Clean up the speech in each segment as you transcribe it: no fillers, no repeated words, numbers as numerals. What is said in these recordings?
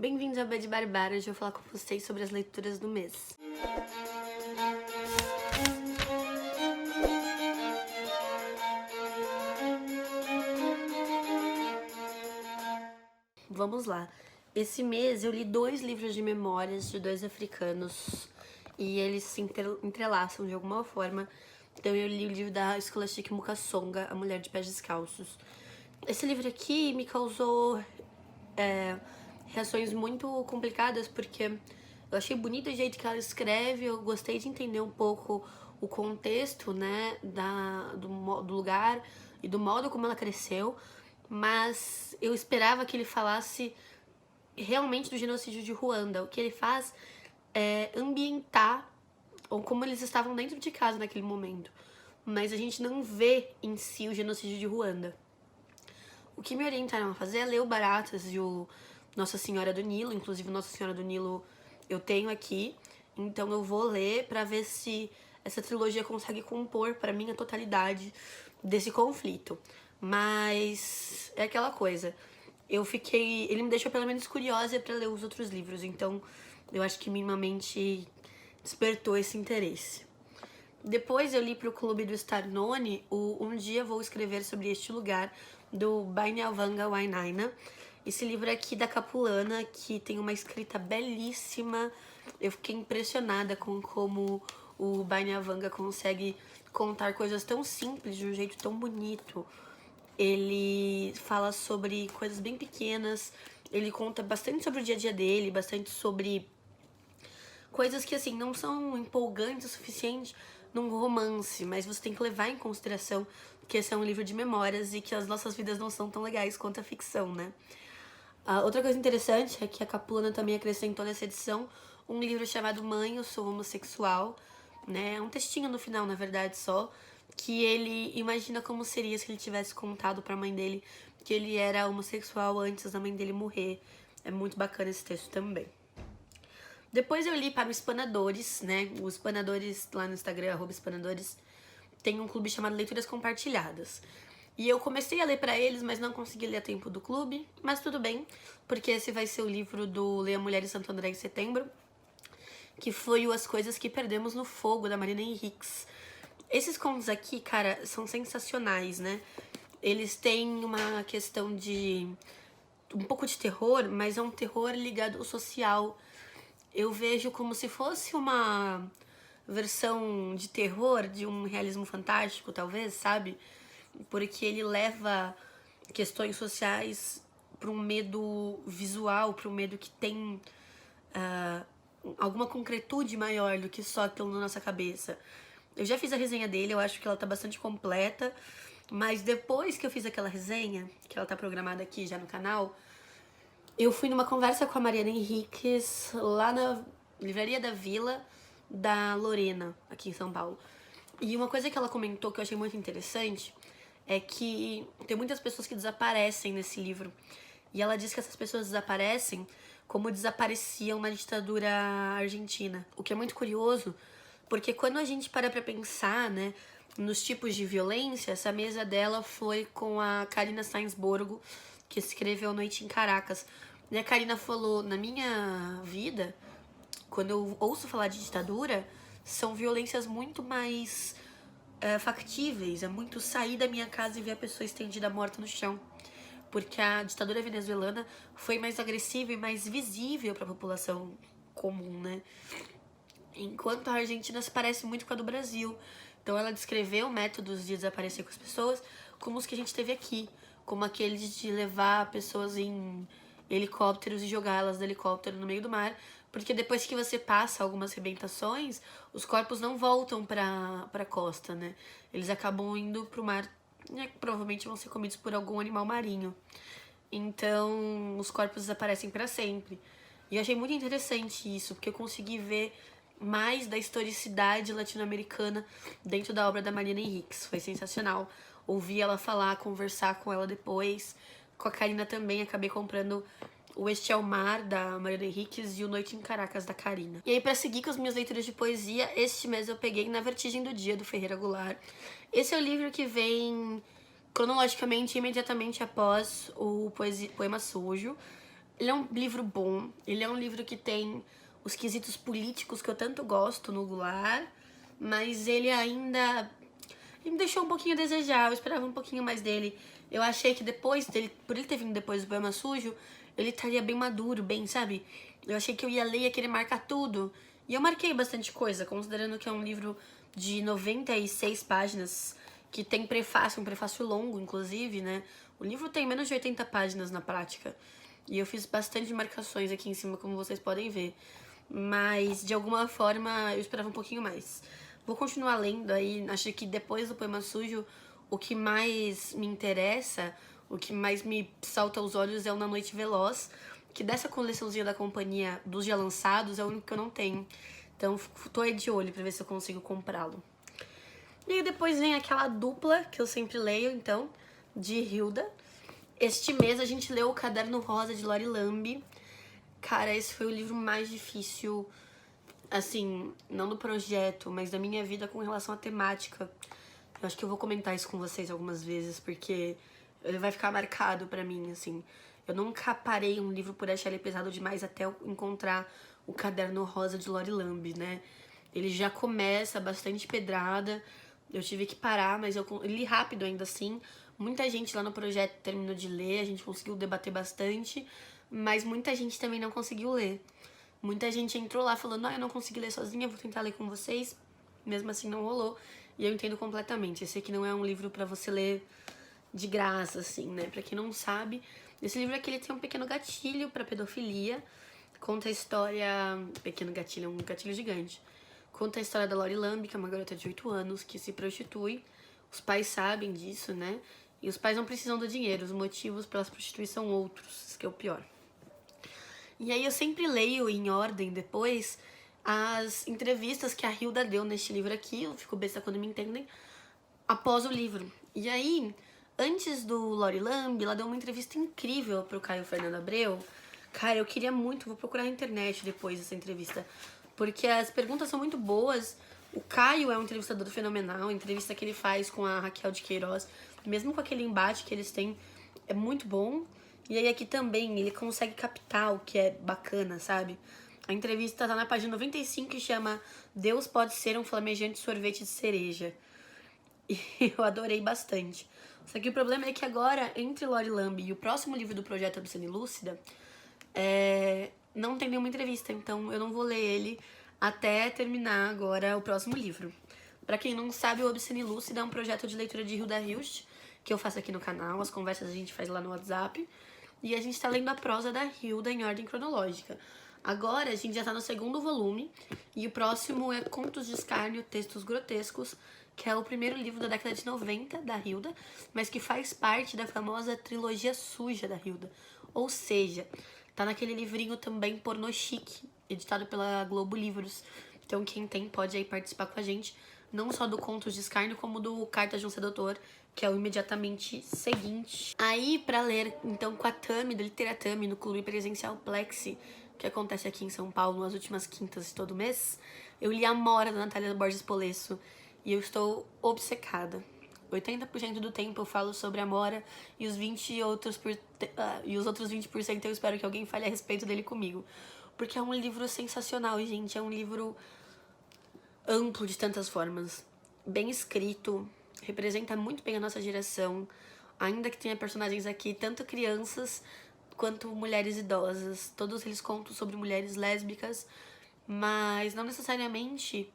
Bem-vindos ao Bad Barbara, hoje eu vou falar com vocês sobre as leituras do mês. Vamos lá. Esse mês eu li 2 livros de memórias de 2 africanos e eles se entrelaçam de alguma forma. Então eu li o livro da Scholastic Mukasonga, A Mulher de Pés Descalços. Esse livro aqui me causou reações muito complicadas, porque eu achei bonito o jeito que ela escreve, eu gostei de entender um pouco o contexto, né, do lugar e do modo como ela cresceu, mas eu esperava que ele falasse realmente do genocídio de Ruanda. O que ele faz é ambientar ou como eles estavam dentro de casa naquele momento, mas a gente não vê em si o genocídio de Ruanda. O que me orientaram a fazer é ler o Baratas e o Nossa Senhora do Nilo. Inclusive, Nossa Senhora do Nilo eu tenho aqui, então eu vou ler pra ver se essa trilogia consegue compor pra mim a totalidade desse conflito. Mas é aquela coisa, ele me deixou pelo menos curiosa pra ler os outros livros, então eu acho que minimamente despertou esse interesse. Depois eu li pro Clube do Starnone o Um Dia Vou Escrever Sobre Este Lugar, do Bainiavanga Wainaina. Esse livro aqui da Capulana, que tem uma escrita belíssima. Eu fiquei impressionada com como o Bainiavanga consegue contar coisas tão simples de um jeito tão bonito. Ele fala sobre coisas bem pequenas, ele conta bastante sobre o dia a dia dele, bastante sobre coisas que, assim, não são empolgantes o suficiente num romance, mas você tem que levar em consideração que esse é um livro de memórias e que as nossas vidas não são tão legais quanto a ficção, né? Outra coisa interessante é que a Capulana também acrescentou nessa edição um livro chamado Mãe, Eu Sou Homossexual, né? É um textinho no final, na verdade, só, que ele imagina como seria se ele tivesse contado pra mãe dele que ele era homossexual antes da mãe dele morrer. É muito bacana esse texto também. Depois eu li para os Espanadores, né? Os Espanadores lá no Instagram, @Espanadores, tem um clube chamado Leituras Compartilhadas. E eu comecei a ler para eles, mas não consegui ler a tempo do clube. Mas tudo bem, porque esse vai ser o livro do Leia Mulher em Santo André em setembro, que foi o As Coisas que Perdemos no Fogo, da Marina Henriques. Esses contos aqui, cara, são sensacionais, né? Eles têm uma questão de um pouco de terror, mas é um terror ligado ao social. Eu vejo como se fosse uma versão de terror de um realismo fantástico, talvez, sabe? Porque ele leva questões sociais para um medo visual, para um medo que tem alguma concretude maior do que só aquilo na nossa cabeça. Eu já fiz a resenha dele, eu acho que ela tá bastante completa, mas depois que eu fiz aquela resenha, que ela tá programada aqui já no canal, eu fui numa conversa com a Mariana Henriques lá na Livraria da Vila da Lorena, aqui em São Paulo. E uma coisa que ela comentou que eu achei muito interessante é que tem muitas pessoas que desaparecem nesse livro. E ela diz que essas pessoas desaparecem como desapareciam na ditadura argentina. O que é muito curioso, porque quando a gente para pra pensar, né, nos tipos de violência, essa mesa dela foi com a Karina Sainsborgo, que escreveu Noite em Caracas. E a Karina falou, na minha vida, quando eu ouço falar de ditadura, são violências muito mais factíveis. É muito sair da minha casa e ver a pessoa estendida morta no chão. Porque a ditadura venezuelana foi mais agressiva e mais visível para a população comum, né? Enquanto a Argentina se parece muito com a do Brasil. Então ela descreveu métodos de desaparecer com as pessoas como os que a gente teve aqui, como aqueles de levar pessoas em helicópteros e jogá-las do helicóptero no meio do mar, porque depois que você passa algumas rebentações, os corpos não voltam pra costa, né? Eles acabam indo pro mar, e provavelmente vão ser comidos por algum animal marinho. Então, os corpos desaparecem pra sempre. E eu achei muito interessante isso, porque eu consegui ver mais da historicidade latino-americana dentro da obra da Mariana Henriques. Foi sensacional. Ouvi ela falar, conversar com ela depois. Com a Karina também, acabei comprando o Este é o Mar, da Mariana Henriques, e o Noite em Caracas, da Karina. E aí, pra seguir com as minhas leituras de poesia, este mês eu peguei Na Vertigem do Dia, do Ferreira Goulart. Esse é o livro que vem cronologicamente, imediatamente após o Poema Sujo. Ele é um livro bom, ele é um livro que tem os quesitos políticos que eu tanto gosto no Goulart, mas ele ainda me deixou um pouquinho a desejar, eu esperava um pouquinho mais dele. Eu achei que depois dele, por ele ter vindo depois do Poema Sujo, ele estaria bem maduro, bem, sabe? Eu achei que eu ia ler e ia querer marcar tudo. E eu marquei bastante coisa, considerando que é um livro de 96 páginas, que tem prefácio, um prefácio longo, inclusive, né? O livro tem menos de 80 páginas na prática. E eu fiz bastante marcações aqui em cima, como vocês podem ver. Mas, de alguma forma, eu esperava um pouquinho mais. Vou continuar lendo aí, acho que depois do Poema Sujo, o que mais me interessa, o que mais me salta aos olhos é o Na Noite Veloz, que dessa coleçãozinha da companhia dos já lançados é o único que eu não tenho. Então, tô aí de olho pra ver se eu consigo comprá-lo. E aí depois vem aquela dupla que eu sempre leio, então, de Hilda. Este mês a gente leu o Caderno Rosa de Lori Lambe. Cara, esse foi o livro mais difícil, assim, não do projeto, mas da minha vida com relação à temática. Eu acho que eu vou comentar isso com vocês algumas vezes, porque ele vai ficar marcado pra mim, assim. Eu nunca parei um livro por achar ele pesado demais até eu encontrar o Caderno Rosa de Lori Lambe, né? Ele já começa bastante pedrada, eu tive que parar, mas eu li rápido ainda assim. Muita gente lá no projeto terminou de ler, a gente conseguiu debater bastante, mas muita gente também não conseguiu ler. Muita gente entrou lá falando, eu não consegui ler sozinha, vou tentar ler com vocês. Mesmo assim não rolou. E eu entendo completamente. Esse aqui não é um livro pra você ler de graça, assim, né? Pra quem não sabe, esse livro aqui ele tem um pequeno gatilho pra pedofilia. Conta a história... Pequeno gatilho, é um gatilho gigante. Conta a história da Lori Lambe, que é uma garota de 8 anos que se prostitui. Os pais sabem disso, né? E os pais não precisam do dinheiro. Os motivos pela prostituição são outros, isso que é o pior. E aí eu sempre leio em ordem depois as entrevistas que a Hilda deu neste livro aqui, eu fico besta quando me entendem, após o livro. E aí, antes do Lori Lambe, ela deu uma entrevista incrível pro Caio Fernando Abreu. Cara, eu queria muito, vou procurar na internet depois dessa entrevista, porque as perguntas são muito boas. O Caio é um entrevistador fenomenal, a entrevista que ele faz com a Raquel de Queiroz, mesmo com aquele embate que eles têm, é muito bom. E aí aqui também ele consegue captar o que é bacana, sabe? A entrevista tá na página 95 e chama Deus pode ser um flamejante sorvete de cereja. E eu adorei bastante. Só que o problema é que agora, entre Lori Lambe e o próximo livro do projeto Obscena e Lúcida, não tem nenhuma entrevista, então eu não vou ler ele até terminar agora o próximo livro. Pra quem não sabe, o Obscena e Lúcida é um projeto de leitura de Hilda Hilst, que eu faço aqui no canal, as conversas a gente faz lá no WhatsApp. E a gente tá lendo a prosa da Hilda em ordem cronológica. Agora a gente já tá no segundo volume e o próximo é Contos de Escárnio, Textos Grotescos, que é o primeiro livro da década de 90 da Hilda, mas que faz parte da famosa trilogia suja da Hilda. Ou seja, tá naquele livrinho também pornô chique, editado pela Globo Livros. Então quem tem pode aí participar com a gente, não só do Contos de Escárnio, como do Cartas de um Sedutor, que é o imediatamente seguinte. Aí, pra ler, então, com a Tami, do Literatami, no Clube Presencial Plexi, que acontece aqui em São Paulo, nas últimas quintas de todo mês, eu li Amora, da Natália Borges Polesso, e eu estou obcecada. 80% do tempo eu falo sobre Amora, e os outros 20% eu espero que alguém fale a respeito dele comigo. Porque é um livro sensacional, gente, é um livro amplo de tantas formas, bem escrito, representa muito bem a nossa geração, ainda que tenha personagens aqui, tanto crianças quanto mulheres idosas. Todos eles contam sobre mulheres lésbicas, mas não necessariamente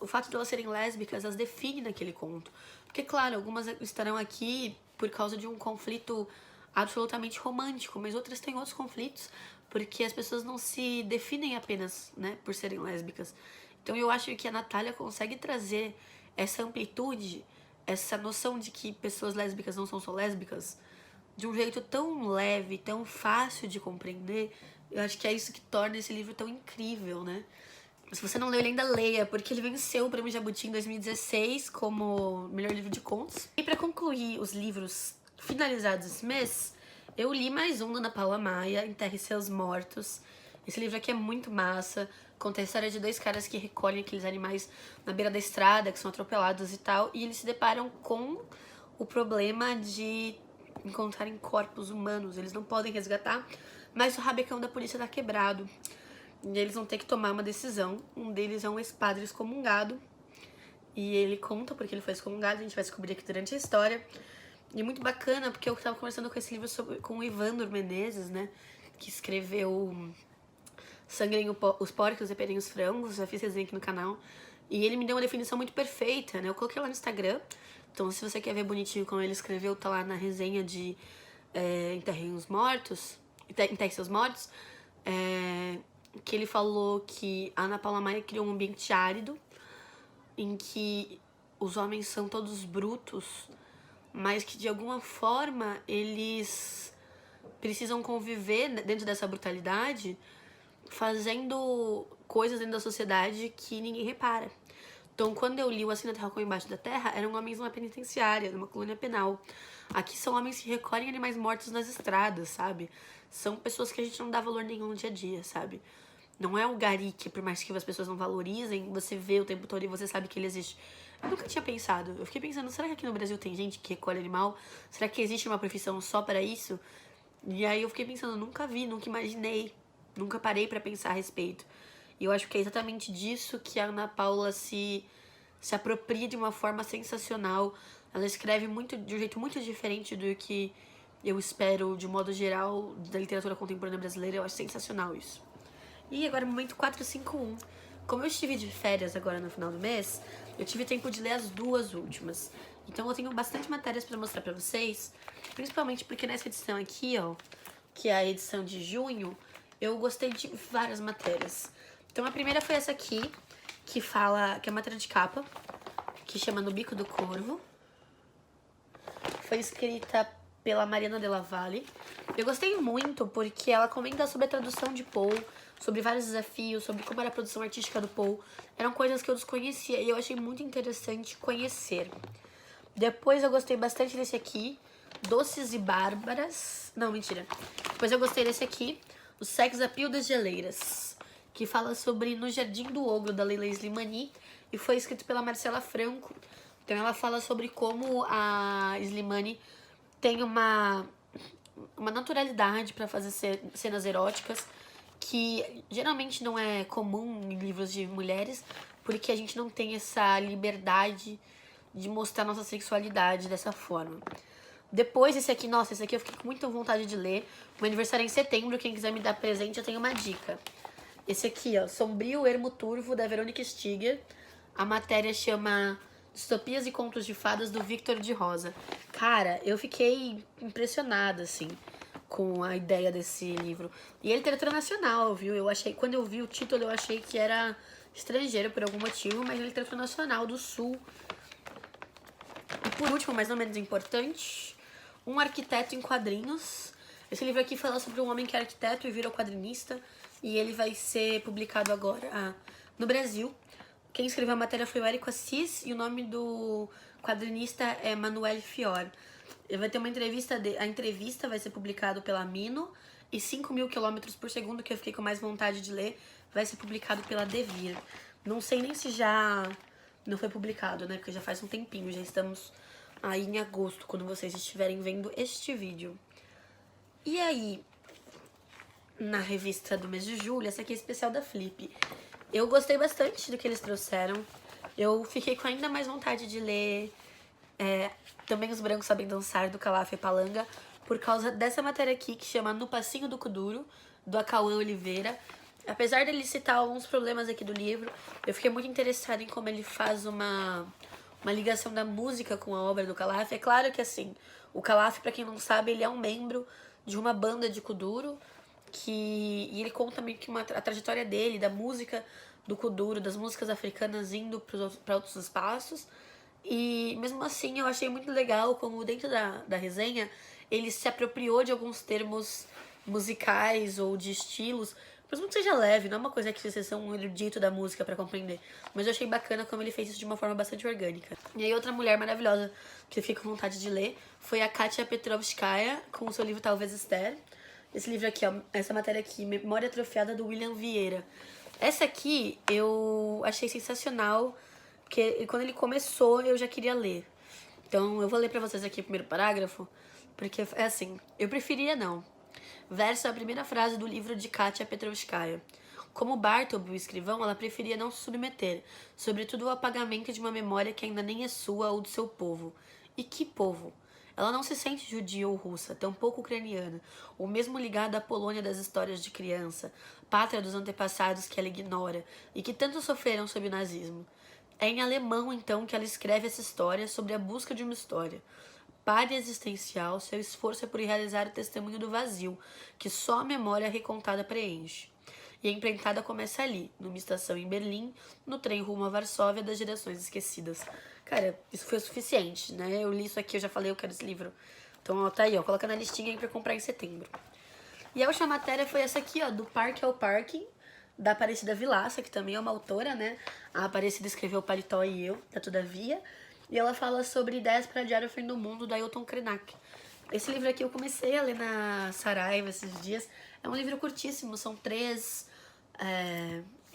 o fato de elas serem lésbicas as define naquele conto. Porque, claro, algumas estarão aqui por causa de um conflito absolutamente romântico, mas outras têm outros conflitos, porque as pessoas não se definem apenas, né, por serem lésbicas. Então eu acho que a Natália consegue trazer essa amplitude, essa noção de que pessoas lésbicas não são só lésbicas, de um jeito tão leve, tão fácil de compreender. Eu acho que é isso que torna esse livro tão incrível, né? Se você não leu, ele ainda leia, porque ele venceu o Prêmio Jabuti em 2016 como melhor livro de contos. E pra concluir os livros finalizados esse mês, eu li mais um da Ana Paula Maia, Enterre Seus Mortos. Esse livro aqui é muito massa, conta a história de dois caras que recolhem aqueles animais na beira da estrada, que são atropelados e tal, e eles se deparam com o problema de encontrarem corpos humanos, eles não podem resgatar, mas o rabecão da polícia tá quebrado. E eles vão ter que tomar uma decisão. Um deles é um ex-padre excomungado. E ele conta porque ele foi excomungado, a gente vai descobrir aqui durante a história. E é muito bacana, porque eu tava conversando com esse livro com o Ivandro Menezes, né? Que escreveu Sangrem os porcos e perem os frangos, já fiz resenha aqui no canal. E ele me deu uma definição muito perfeita, né? Eu coloquei lá no Instagram. Então, se você quer ver bonitinho como ele escreveu, tá lá na resenha de Enterrem os Mortos, Enterrem Seus Mortos, que ele falou que a Ana Paula Maia criou um ambiente árido, em que os homens são todos brutos, mas que de alguma forma eles precisam conviver dentro dessa brutalidade, fazendo coisas dentro da sociedade que ninguém repara. Então, quando eu li o Assim na Terra como Embaixo da Terra, eram homens numa penitenciária, numa colônia penal. Aqui são homens que recolhem animais mortos nas estradas, sabe? São pessoas que a gente não dá valor nenhum no dia a dia, sabe? Não é o gari que, por mais que as pessoas não valorizem, você vê o tempo todo e você sabe que ele existe. Eu nunca tinha pensado. Eu fiquei pensando, será que aqui no Brasil tem gente que recolhe animal? Será que existe uma profissão só para isso? E aí eu fiquei pensando, nunca vi, nunca imaginei. Nunca parei pra pensar a respeito. E eu acho que é exatamente disso que a Ana Paula se apropria de uma forma sensacional. Ela escreve de um jeito muito diferente do que eu espero, de modo geral, da literatura contemporânea brasileira. Eu acho sensacional isso. E agora, momento 451. Como eu estive de férias agora no final do mês, eu tive tempo de ler as duas últimas. Então eu tenho bastante matérias pra mostrar pra vocês, principalmente porque nessa edição aqui, ó, que é a edição de junho, eu gostei de várias matérias. Então a primeira foi essa aqui, que é matéria de capa, que chama No Bico do Corvo. Foi escrita pela Mariana Della Valle. Eu gostei muito porque ela comenta sobre a tradução de Poe, sobre vários desafios, sobre como era a produção artística do Poe. Eram coisas que eu desconhecia e eu achei muito interessante conhecer. Depois eu gostei bastante desse aqui, Doces e Bárbaras. Não, mentira. Depois eu gostei desse aqui, O Sex Appeal das Geleiras, que fala sobre No Jardim do Ogro, da Leila Slimani, e foi escrito pela Marcela Franco. Então ela fala sobre como a Slimani tem uma naturalidade para fazer cenas eróticas, que geralmente não é comum em livros de mulheres, porque a gente não tem essa liberdade de mostrar nossa sexualidade dessa forma. Depois, esse aqui, nossa, esse aqui eu fiquei com muita vontade de ler. Meu aniversário é em setembro, quem quiser me dar presente, eu tenho uma dica. Esse aqui, ó, Sombrio Ermo Turvo, da Verônica Stiger. A matéria chama Distopias e Contos de Fadas, do Victor de Rosa. Cara, eu fiquei impressionada, assim, com a ideia desse livro. E é literatura nacional, viu? Eu achei, quando eu vi o título, eu achei que era estrangeiro por algum motivo, mas é literatura nacional do Sul. E por último, mas não menos importante, Um Arquiteto em Quadrinhos. Esse livro aqui fala sobre um homem que é arquiteto e virou quadrinista, e ele vai ser publicado agora no Brasil. Quem escreveu a matéria foi o Érico Assis e o nome do quadrinista é Manuel Fior. Ele vai ter uma entrevista, a entrevista vai ser publicado pela Mino, e 5.000 km/s, que eu fiquei com mais vontade de ler, vai ser publicado pela Devir. Não sei nem se já não foi publicado, né? Porque já faz um tempinho, já estamos aí em agosto, quando vocês estiverem vendo este vídeo. E aí, na revista do mês de julho, essa aqui é especial da Flip. Eu gostei bastante do que eles trouxeram. Eu fiquei com ainda mais vontade de ler também Os Brancos Sabem Dançar, do Calaf e Palanga, por causa dessa matéria aqui, que chama No Passinho do Kuduro, do Acauã Oliveira. Apesar dele citar alguns problemas aqui do livro, eu fiquei muito interessada em como ele faz uma ligação da música com a obra do Calaf. É claro que, assim, o Calaf, pra quem não sabe, ele é um membro de uma banda de Kuduro, e ele conta meio que a trajetória dele, da música do Kuduro, das músicas africanas indo para outros espaços. E mesmo assim eu achei muito legal como dentro da resenha ele se apropriou de alguns termos musicais ou de estilos, mesmo que seja leve, não é uma coisa que você seja um erudito da música pra compreender. Mas eu achei bacana como ele fez isso de uma forma bastante orgânica. E aí outra mulher maravilhosa que eu fiquei com vontade de ler foi a Katia Petrovskaya, com o seu livro Talvez Esther. Esse livro aqui, ó, essa matéria aqui, Memória Atrofiada, do William Vieira. Essa aqui eu achei sensacional, porque quando ele começou eu já queria ler. Então eu vou ler pra vocês aqui o primeiro parágrafo, Porque é assim, eu preferia não. Verso é a primeira frase do livro de Katia Petrovskaya. Como Bartol, o escrivão, ela preferia não se submeter, sobretudo ao apagamento de uma memória que ainda nem é sua ou do seu povo. E que povo? Ela não se sente judia ou russa, tampouco ucraniana, ou mesmo ligada à Polônia das histórias de criança, pátria dos antepassados que ela ignora e que tanto sofreram sob o nazismo. É em alemão, então, que ela escreve essa história sobre a busca de uma história. Pare existencial, seu esforço é por realizar o testemunho do vazio, que só a memória recontada preenche. E a empreitada começa ali, numa estação em Berlim, no trem rumo a Varsóvia das Gerações Esquecidas. Cara, isso foi o suficiente, né? Eu li isso aqui, eu já falei, eu quero esse livro. Então, ó, tá aí, ó, coloca na listinha aí pra comprar em setembro. E a última matéria foi essa aqui, ó, do Parque ao Parking, da Aparecida Vilaça, que também é uma autora, né? A Aparecida escreveu Paletó e Eu, da Todavia. E ela fala sobre Ideias para Diário Fim do Mundo, da Ailton Krenak. Esse livro aqui eu comecei a ler na Saraiva esses dias. É um livro curtíssimo, são 3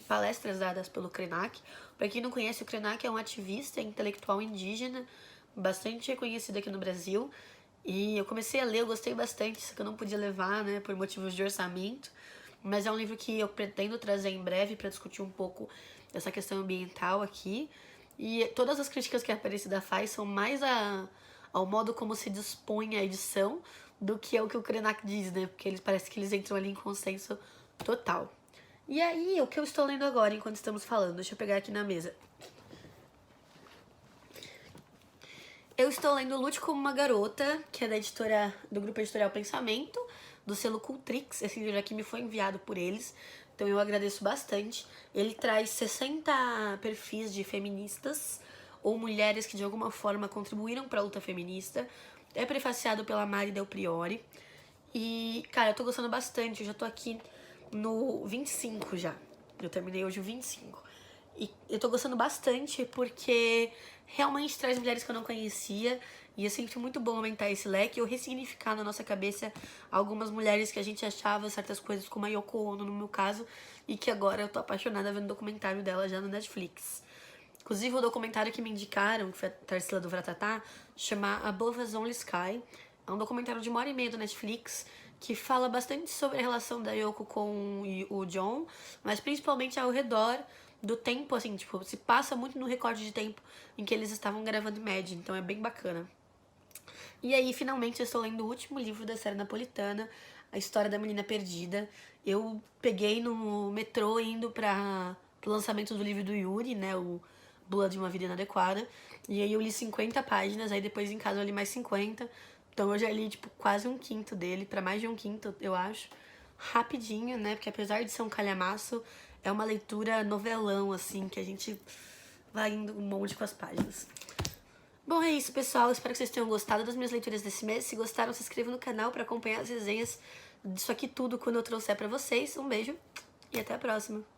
palestras dadas pelo Krenak. Para quem não conhece, o Krenak é um ativista intelectual indígena, bastante reconhecido aqui no Brasil. E eu comecei a ler, eu gostei bastante, só que eu não podia levar, né, por motivos de orçamento. Mas é um livro que eu pretendo trazer em breve para discutir um pouco essa questão ambiental aqui. E todas as críticas que a Aparecida faz são mais ao modo como se dispõe a edição do que é o que o Krenak diz, né? Porque parece que eles entram ali em consenso total. E aí, o que eu estou lendo agora enquanto estamos falando? Deixa eu pegar aqui na mesa. Eu estou lendo Lute como uma Garota, que é da editora, do grupo editorial Pensamento, do selo Cultrix. Esse livro aqui me foi enviado por eles, então eu agradeço bastante. Ele traz 60 perfis de feministas ou mulheres que de alguma forma contribuíram para a luta feminista. É prefaciado pela Mari Del Priori. E, cara, eu tô gostando bastante. Eu já tô aqui no 25 já. Eu terminei hoje o 25. E eu tô gostando bastante porque realmente traz mulheres que eu não conhecia. E é sempre muito bom aumentar esse leque ou ressignificar na nossa cabeça algumas mulheres que a gente achava certas coisas, como a Yoko Ono, no meu caso, e que agora eu tô apaixonada vendo o documentário dela já no Netflix. Inclusive, o documentário que me indicaram, que foi a Tarsila do Vratatá, chama Above Us Only Sky. É um documentário de 1h30 do Netflix que fala bastante sobre a relação da Yoko com o John, mas principalmente ao redor do tempo, assim, tipo, se passa muito no recorde de tempo em que eles estavam gravando Imagine, então é bem bacana. E aí, finalmente, eu estou lendo o último livro da série napolitana, A História da Menina Perdida. Eu peguei no metrô indo para o lançamento do livro do Yuri, né, o Bula de uma Vida Inadequada, e aí eu li 50 páginas, aí depois em casa eu li mais 50, então eu já li, tipo, quase um quinto dele, pra mais de um quinto, eu acho. Rapidinho, né? Porque apesar de ser um calhamaço, é uma leitura novelão, assim, que a gente vai indo um monte com as páginas. Bom, é isso, pessoal. Espero que vocês tenham gostado das minhas leituras desse mês. Se gostaram, se inscrevam no canal pra acompanhar as resenhas disso aqui tudo quando eu trouxer pra vocês. Um beijo e até a próxima.